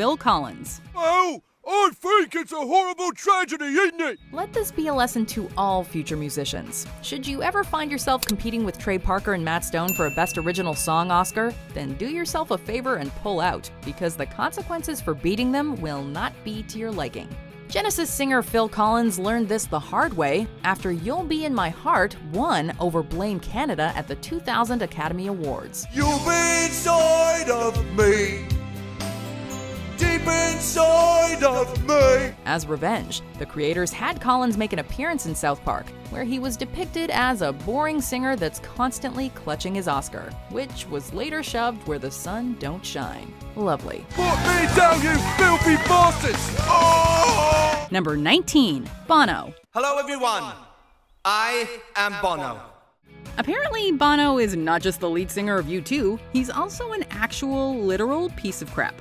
Phil Collins. Oh, I think it's a horrible tragedy, isn't it? Let this be a lesson to all future musicians. Should you ever find yourself competing with Trey Parker and Matt Stone for a Best Original Song Oscar, then do yourself a favor and pull out, because the consequences for beating them will not be to your liking. Genesis singer Phil Collins learned this the hard way after You'll Be in My Heart won over Blame Canada at the 2000 Academy Awards. You'll be inside of me, deep inside of me. As revenge, the creators had Collins make an appearance in South Park, where he was depicted as a boring singer that's constantly clutching his Oscar, which was later shoved where the sun don't shine. Lovely. Put me down, you filthy bastards! Oh! Number 19, Bono. Hello everyone, I am Bono. Apparently, Bono is not just the lead singer of U2, he's also an actual, literal piece of crap.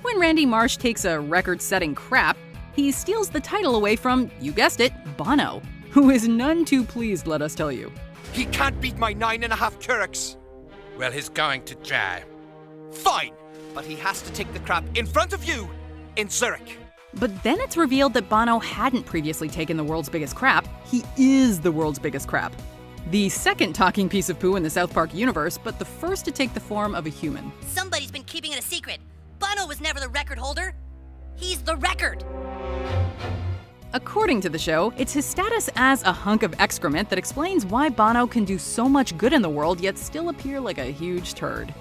When Randy Marsh takes a record-setting crap, he steals the title away from, you guessed it, Bono, who is none too pleased, let us tell you. He can't beat my 9.5 Turks. Well, he's going to try. Fine, but he has to take the crap in front of you in Zurich. But then it's revealed that Bono hadn't previously taken the world's biggest crap. He is the world's biggest crap. The second talking piece of poo in the South Park universe, but the first to take the form of a human. Somebody's been keeping it a secret. Bono was never the record holder. He's the record. According to the show, it's his status as a hunk of excrement that explains why Bono can do so much good in the world yet still appear like a huge turd.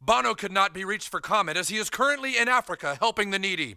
Bono could not be reached for comment as he is currently in Africa helping the needy.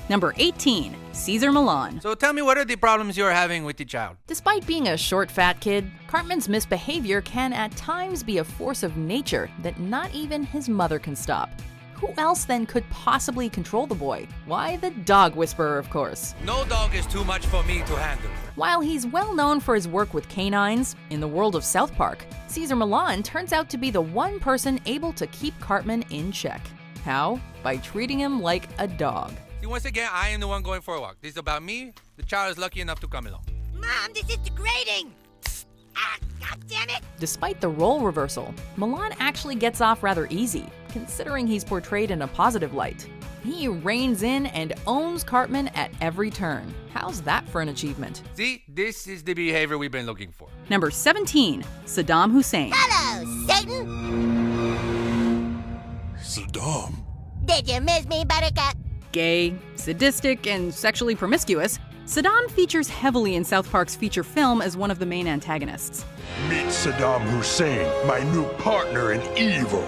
Number 18, Cesar Milan. So tell me, what are the problems you're having with the child? Despite being a short, fat kid, Cartman's misbehavior can at times be a force of nature that not even his mother can stop. Who else then could possibly control the boy? Why, the dog whisperer, of course. No dog is too much for me to handle. While he's well known for his work with canines in the world of South Park, Cesar Milan turns out to be the one person able to keep Cartman in check. How? By treating him like a dog. See, once again, I am the one going for a walk. This is about me. The child is lucky enough to come along. Mom, this is degrading! Ah, God damn it! Despite the role reversal, Milan actually gets off rather easy, considering he's portrayed in a positive light. He reins in and owns Cartman at every turn. How's that for an achievement? See, this is the behavior we've been looking for. Number 17, Saddam Hussein. Hello, Satan! Saddam? Did you miss me, Buttercup? Gay, sadistic, and sexually promiscuous, Saddam features heavily in South Park's feature film as one of the main antagonists. Meet Saddam Hussein, my new partner in evil.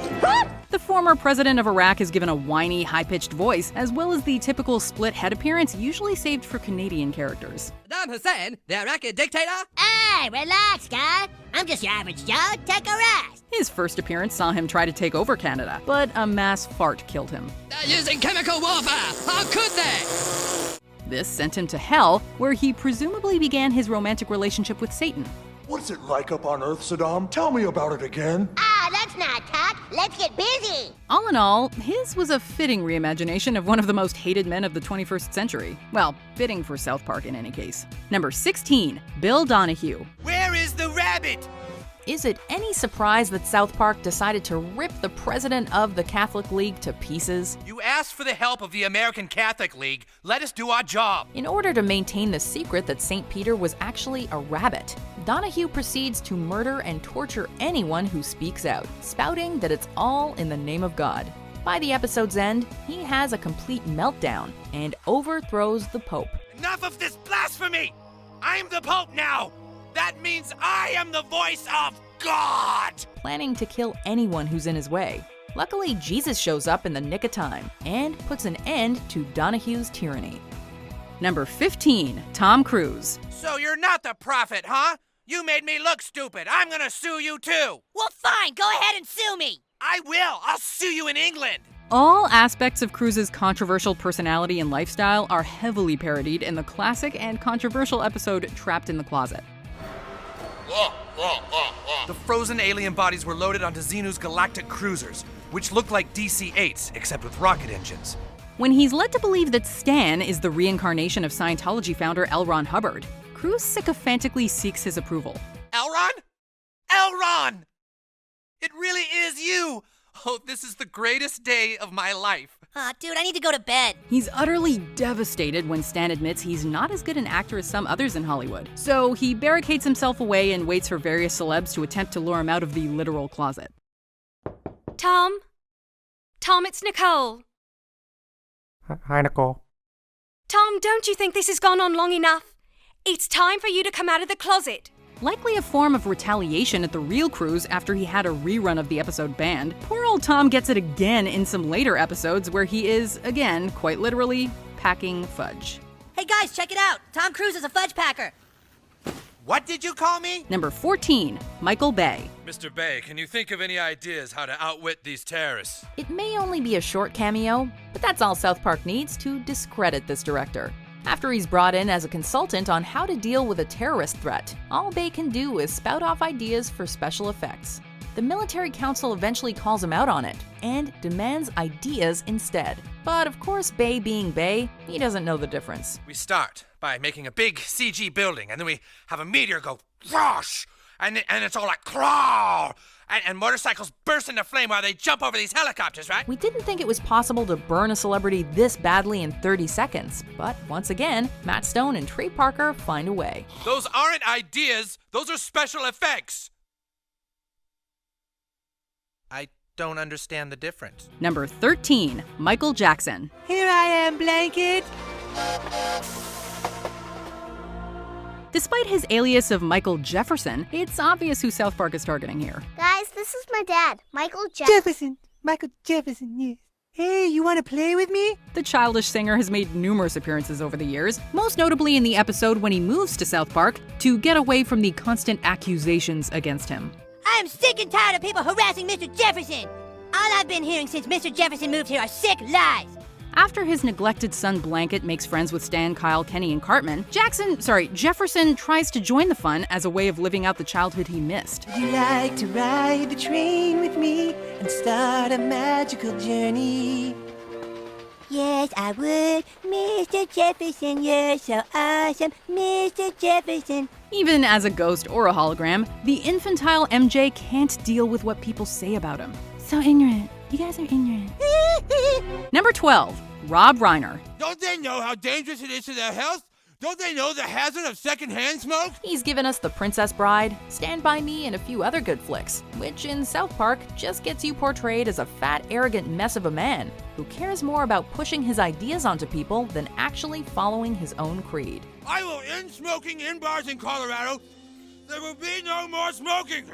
The former president of Iraq is given a whiny, high-pitched voice, as well as the typical split head appearance usually saved for Canadian characters. Saddam Hussein, the Iraqi dictator? Hey, relax, guy. I'm just your average Joe. Take a rest. His first appearance saw him try to take over Canada, but a mass fart killed him. They're using chemical warfare. How could they? This sent him to hell, where he presumably began his romantic relationship with Satan. What's it like up on Earth, Saddam? Tell me about it again. Ah, let's not talk. Let's get busy. All in all, his was a fitting reimagination of one of the most hated men of the 21st century. Well, fitting for South Park in any case. Number 16, Bill Donahue. Where is the rabbit? Is it any surprise that South Park decided to rip the president of the Catholic League to pieces? You asked for the help of the American Catholic League. Let us do our job. In order to maintain the secret that St. Peter was actually a rabbit, Donahue proceeds to murder and torture anyone who speaks out, spouting that it's all in the name of God. By the episode's end, he has a complete meltdown and overthrows the Pope. Enough of this blasphemy! I'm the Pope now! That means I am the voice of God! Planning to kill anyone who's in his way. Luckily, Jesus shows up in the nick of time and puts an end to Donahue's tyranny. Number 15, Tom Cruise. So you're not the prophet, huh? You made me look stupid. I'm gonna sue you too. Well, fine. Go ahead and sue me. I will. I'll sue you in England. All aspects of Cruz's controversial personality and lifestyle are heavily parodied in the classic and controversial episode Trapped in the Closet. The frozen alien bodies were loaded onto Xenu's galactic cruisers, which look like DC-8s, except with rocket engines. When he's led to believe that Stan is the reincarnation of Scientology founder L. Ron Hubbard, Cruz sycophantically seeks his approval. Elron? Elron! It really is you! Oh, this is the greatest day of my life. Aw, dude, I need to go to bed. He's utterly devastated when Stan admits he's not as good an actor as some others in Hollywood. So he barricades himself away and waits for various celebs to attempt to lure him out of the literal closet. Tom? Tom, it's Nicole. Hi, Nicole. Tom, don't you think this has gone on long enough? It's time for you to come out of the closet. Likely a form of retaliation at the real Cruz after he had a rerun of the episode banned, poor old Tom gets it again in some later episodes where he is, again, quite literally, packing fudge. Hey guys, check it out. Tom Cruise is a fudge packer. What did you call me? Number 14, Michael Bay. Mr. Bay, can you think of any ideas how to outwit these terrorists? It may only be a short cameo, but that's all South Park needs to discredit this director. After he's brought in as a consultant on how to deal with a terrorist threat, all Bay can do is spout off ideas for special effects. The military council eventually calls him out on it and demands ideas instead. But of course, Bay being Bay, he doesn't know the difference. We start by making a big CG building, and then we have a meteor go whoosh, and it's all like crawl, and motorcycles burst into flame while they jump over these helicopters, right? We didn't think it was possible to burn a celebrity this badly in 30 seconds, but once again, Matt Stone and Trey Parker find a way. Those aren't ideas, those are special effects. I don't understand the difference. Number 13, Michael Jackson. Here I am, blanket. Despite his alias of Michael Jefferson, it's obvious who South Park is targeting here. Guys, this is my dad, Michael Jefferson. Michael Jefferson, yes. Hey, you want to play with me? The childish singer has made numerous appearances over the years, most notably in the episode when he moves to South Park to get away from the constant accusations against him. I am sick and tired of people harassing Mr. Jefferson. All I've been hearing since Mr. Jefferson moved here are sick lies. After his neglected son Blanket makes friends with Stan, Kyle, Kenny, and Cartman, Jefferson tries to join the fun as a way of living out the childhood he missed. Would you like to ride the train with me and start a magical journey? Yes, I would. Mr. Jefferson, you're so awesome. Mr. Jefferson. Even as a ghost or a hologram, the infantile MJ can't deal with what people say about him. So ignorant. You guys are ignorant. Number 12, Rob Reiner. Don't they know how dangerous it is to their health? Don't they know the hazard of secondhand smoke? He's given us The Princess Bride, Stand By Me, and a few other good flicks, which in South Park just gets you portrayed as a fat, arrogant mess of a man who cares more about pushing his ideas onto people than actually following his own creed. I will end smoking in bars in Colorado. There will be no more smoking.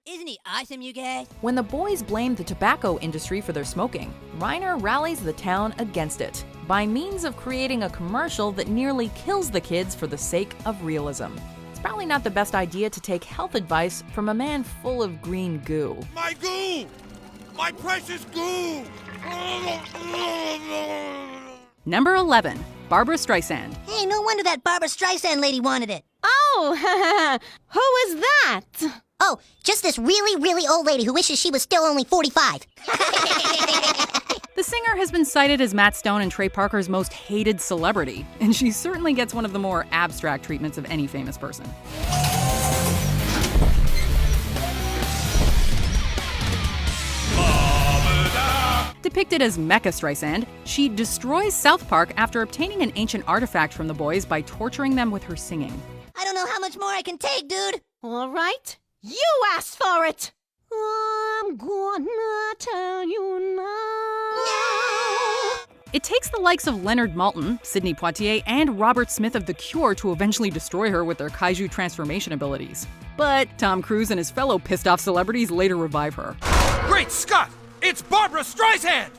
Isn't he awesome, you guys? When the boys blame the tobacco industry for their smoking, Riner rallies the town against it by means of creating a commercial that nearly kills the kids for the sake of realism. It's probably not the best idea to take health advice from a man full of green goo. My goo! My precious goo! Number 11, Barbara Streisand. Hey, no wonder that Barbara Streisand lady wanted it. Oh, who is that? Oh, just this really, really old lady who wishes she was still only 45. The singer has been cited as Matt Stone and Trey Parker's most hated celebrity, and she certainly gets one of the more abstract treatments of any famous person. Depicted as Mecha Streisand, she destroys South Park after obtaining an ancient artifact from the boys by torturing them with her singing. I don't know how much more I can take, dude. All right, you asked for it. I'm gonna tell you now. It takes the likes of Leonard Maltin, Sidney Poitier, and Robert Smith of The Cure to eventually destroy her with their kaiju transformation abilities. But Tom Cruise and his fellow pissed-off celebrities later revive her. Great Scott! It's Barbara Streisand!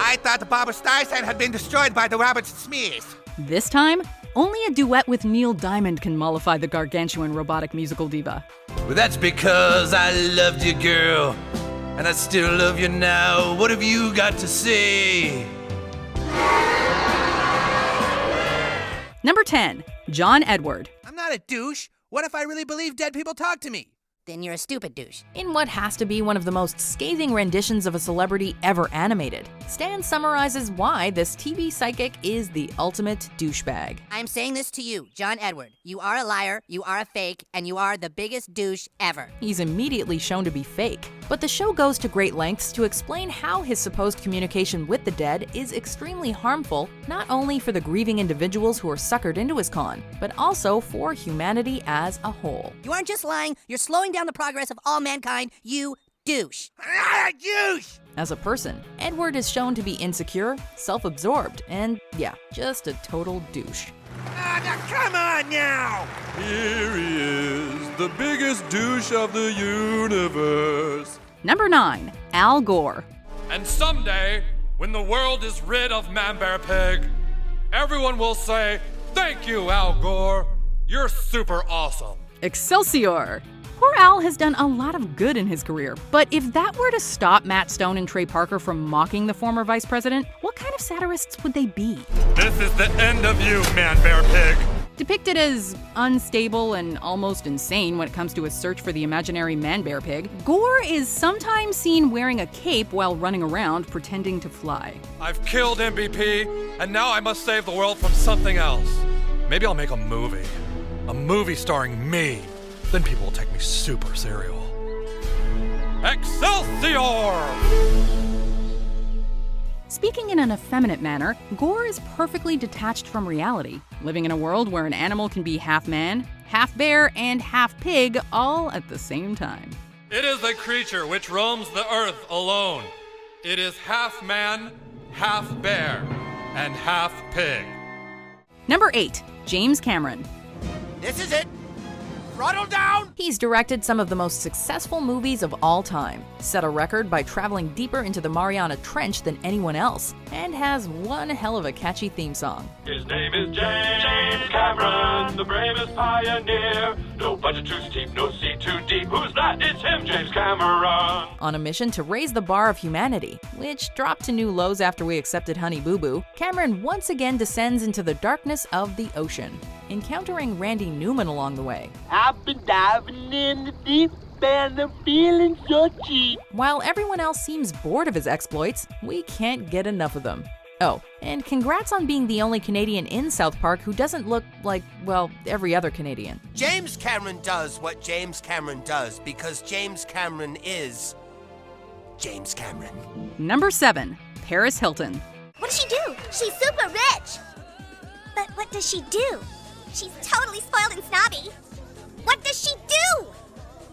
I thought Barbara Streisand had been destroyed by the Roberts Smiths. This time, only a duet with Neil Diamond can mollify the gargantuan robotic musical diva. Well, that's because I loved you, girl. And I still love you now. What have you got to say? Number 10, John Edward. I'm not a douche. What if I really believe dead people talk to me? then you're a stupid douche. In what has to be one of the most scathing renditions of a celebrity ever animated, Stan summarizes why this TV psychic is the ultimate douchebag. I'm saying this to you, John Edward. You are a liar, you are a fake, and you are the biggest douche ever. He's immediately shown to be fake, but the show goes to great lengths to explain how his supposed communication with the dead is extremely harmful, not only for the grieving individuals who are suckered into his con, but also for humanity as a whole. You aren't just lying, you're slowing down the progress of all mankind, you douche. Douche! As a person, Edward is shown to be insecure, self-absorbed, and yeah, just a total douche. Now, come on now! Here he is, the biggest douche of the universe. Number 9. Al Gore. And someday, when the world is rid of Man-Bear-Pig, everyone will say, "Thank you, Al Gore. You're super awesome." Excelsior! Poor Al has done a lot of good in his career, but if that were to stop Matt Stone and Trey Parker from mocking the former vice president, what kind of satirists would they be? This is the end of you, Man-Bear-Pig. Depicted as unstable and almost insane when it comes to his search for the imaginary man-bear-pig, Gore is sometimes seen wearing a cape while running around pretending to fly. I've killed MVP, and now I must save the world from something else. Maybe I'll make a movie. A movie starring me. Then people will take me super serial. Excelsior! Speaking in an effeminate manner, Gore is perfectly detached from reality, living in a world where an animal can be half man, half bear, and half pig all at the same time. It is a creature which roams the earth alone. It is half man, half bear, and half pig. Number 8. James Cameron. This is it. Throttle down! He's directed some of the most successful movies of all time, set a record by traveling deeper into the Mariana Trench than anyone else, and has one hell of a catchy theme song. His name is James Cameron, the bravest pioneer. No budget too steep, no sea too deep. Who's that? It's him, James Cameron. On a mission to raise the bar of humanity, which dropped to new lows after we accepted Honey Boo Boo, Cameron once again descends into the darkness of the ocean, encountering Randy Newman along the way. I've been diving in the deep and I'm feeling so cheap. While everyone else seems bored of his exploits, we can't get enough of them. Oh, and congrats on being the only Canadian in South Park who doesn't look like, well, every other Canadian. James Cameron does what James Cameron does because James Cameron is James Cameron. Number 7. Paris Hilton. What does she do? She's super rich. But what does she do? She's totally spoiled and snobby. What does she do?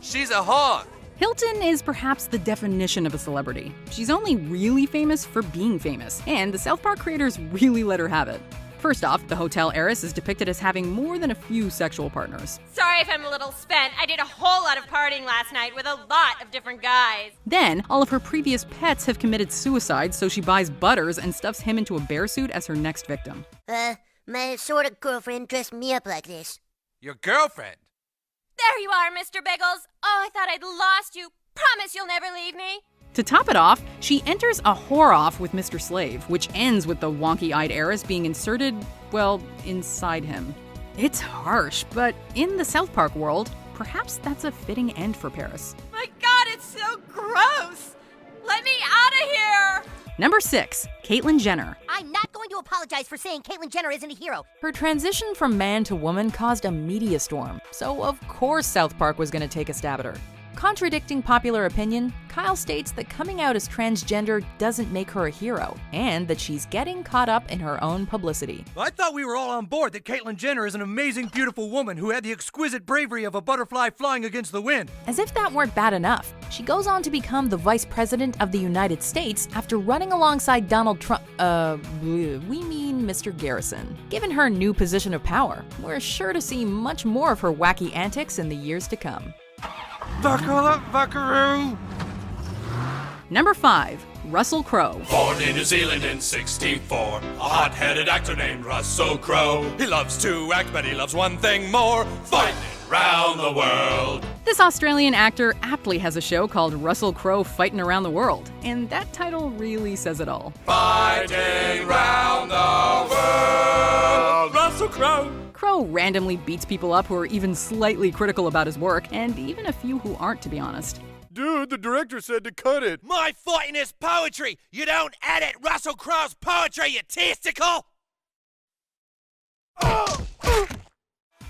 She's a whore. Hilton is perhaps the definition of a celebrity. She's only really famous for being famous, and the South Park creators really let her have it. First off, the hotel heiress is depicted as having more than a few sexual partners. Sorry if I'm a little spent. I did a whole lot of partying last night with a lot of different guys. Then, all of her previous pets have committed suicide, so she buys Butters and stuffs him into a bear suit as her next victim. My sort of girlfriend dressed me up like this. Your girlfriend? There you are, Mr. Biggles. Oh, I thought I'd lost you. Promise you'll never leave me. To top it off, she enters a whore-off with Mr. Slave, which ends with the wonky-eyed heiress being inserted, well, inside him. It's harsh, but in the South Park world, perhaps that's a fitting end for Paris. My God, it's so gross. Let me out of here. Number 6. Cait Jenner. I'm not going to apologize for saying Cait Jenner isn't a hero. Her transition from man to woman caused a media storm, so of course South Park was going to take a stab at her. Contradicting popular opinion, Kyle states that coming out as transgender doesn't make her a hero, and that she's getting caught up in her own publicity. I thought we were all on board that Cait Jenner is an amazing, beautiful woman who had the exquisite bravery of a butterfly flying against the wind. As if that weren't bad enough, she goes on to become the Vice President of the United States after running alongside Donald Trump, we mean Mr. Garrison. Given her new position of power, we're sure to see much more of her wacky antics in the years to come. Buckle up, buckaroo! Number 5. Russell Crowe. Born in New Zealand in '64, a hot-headed actor named Russell Crowe. He loves to act, but he loves one thing more: fighting round the world. This Australian actor aptly has a show called Russell Crowe Fightin' Around the World, and that title really says it all. Fighting round the world. Russell Crowe. Crowe randomly beats people up who are even slightly critical about his work, and even a few who aren't, to be honest. Dude, the director said to cut it. My fighting is poetry. You don't edit Russell Crowe's poetry, you testicle!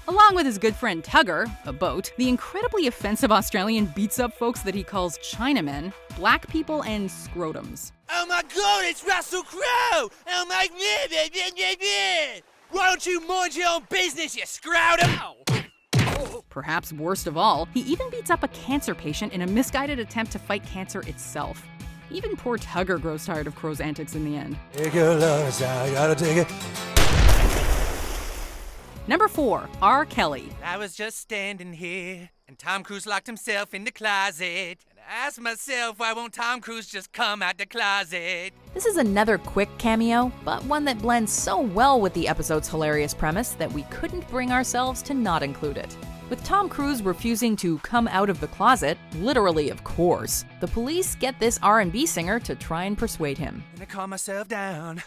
Along with his good friend Tugger, a boat, the incredibly offensive Australian beats up folks that he calls Chinamen, black people, and scrotums. Oh my god, it's Russell Crowe! Oh my god! Why don't you mind your own business, you scrotum? Perhaps worst of all, he even beats up a cancer patient in a misguided attempt to fight cancer itself. Even poor Tugger grows tired of Crowe's antics in the end. Take your love, I gotta take it. Number 4, R. Kelly. I was just standing here, and Tom Cruise locked himself in the closet. And I asked myself, why won't Tom Cruise just come out the closet? This is another quick cameo, but one that blends so well with the episode's hilarious premise that we couldn't bring ourselves to not include it. With Tom Cruise refusing to come out of the closet, literally of course, the police get this R&B singer to try and persuade him. And I calm myself down,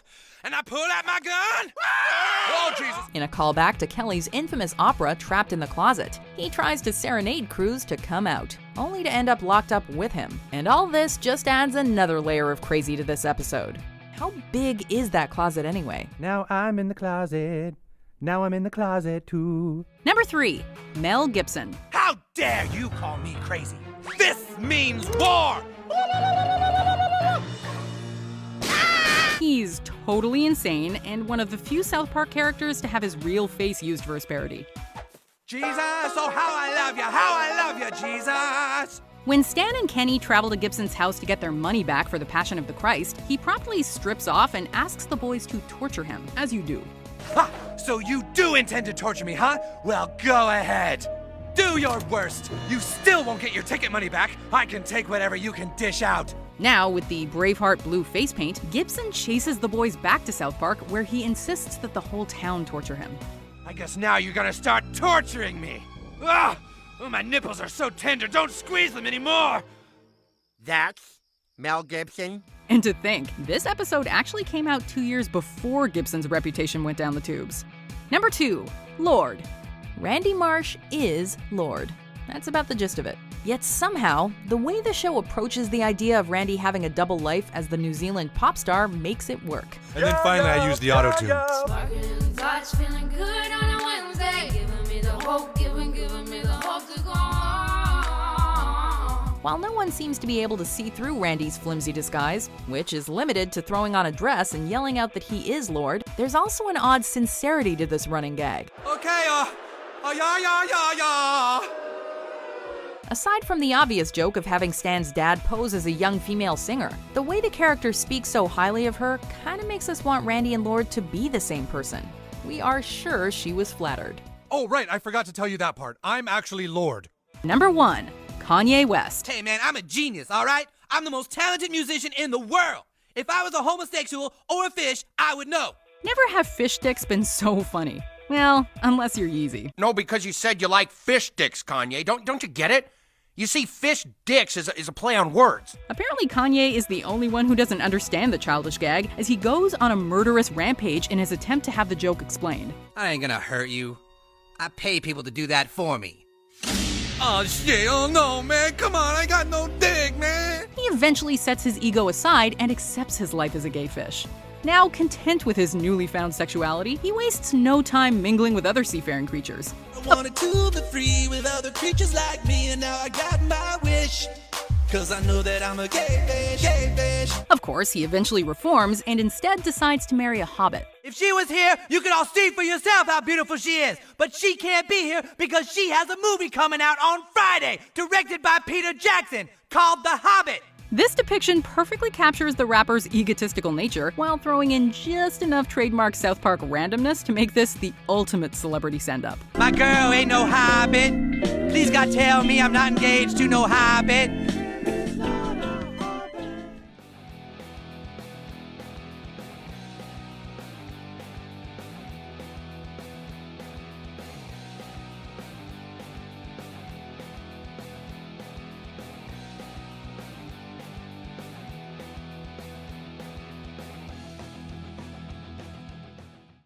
and I pull out my gun. Oh, Jesus. In a callback to Kelly's infamous opera Trapped in the Closet, he tries to serenade Cruz to come out, only to end up locked up with him. And all this just adds another layer of crazy to this episode. How big is that closet anyway? Now I'm in the closet. Now I'm in the closet too. Number 3, Mel Gibson. How dare you call me crazy? This means war! He's totally insane and one of the few South Park characters to have his real face used for his parody. Jesus, oh how I love you, Jesus! When Stan and Kenny travel to Gibson's house to get their money back for the Passion of the Christ, he promptly strips off and asks the boys to torture him, as you do. Ha! So you do intend to torture me, huh? Well, go ahead. Do your worst. You still won't get your ticket money back. I can take whatever you can dish out. Now, with the Braveheart blue face paint, Gibson chases the boys back to South Park, where he insists that the whole town torture him. I guess now you're gonna start torturing me. Ah! Oh, my nipples are so tender, don't squeeze them anymore. That's Mel Gibson. And to think, this episode actually came out 2 years before Gibson's reputation went down the tubes. Number 2, Lord. Randy Marsh is Lord. That's about the gist of it. Yet somehow, the way the show approaches the idea of Randy having a double life as the New Zealand pop star makes it work. And then finally I used the auto-tune. Sparkling touch, feeling good on a Wednesday. Giving me the hope, giving me the hope to go on. While no one seems to be able to see through Randy's flimsy disguise, which is limited to throwing on a dress and yelling out that he is Lord, there's also an odd sincerity to this running gag. Okay, yeah. Aside from the obvious joke of having Stan's dad pose as a young female singer, the way the character speaks so highly of her kind of makes us want Randy and Lord to be the same person. We are sure she was flattered. Oh, right, I forgot to tell you that part. I'm actually Lord. Number 1, Kanye West. Hey man, I'm a genius, all right? I'm the most talented musician in the world. If I was a homosexual or a fish, I would know. Never have fish sticks been so funny. Well, unless you're Yeezy. No, because you said you like fish dicks, Kanye. Don't you get it? You see, fish dicks is a play on words. Apparently Kanye is the only one who doesn't understand the childish gag, as he goes on a murderous rampage in his attempt to have the joke explained. I ain't gonna hurt you. I pay people to do that for me. Oh shit, oh no man, come on, I got no dick, man. He eventually sets his ego aside and accepts his life as a gay fish. Now content with his newly found sexuality, he wastes no time mingling with other seafaring creatures. I wanted to be free with other creatures like me, and now I got my wish. Cause I know that I'm a gay fish. Of course, he eventually reforms and instead decides to marry a hobbit. If she was here, you could all see for yourself how beautiful she is. But she can't be here because she has a movie coming out on Friday, directed by Peter Jackson, called The Hobbit. This depiction perfectly captures the rapper's egotistical nature while throwing in just enough trademark South Park randomness to make this the ultimate celebrity send-up. My girl ain't no hobbit. Please God tell me I'm not engaged to no hobbit.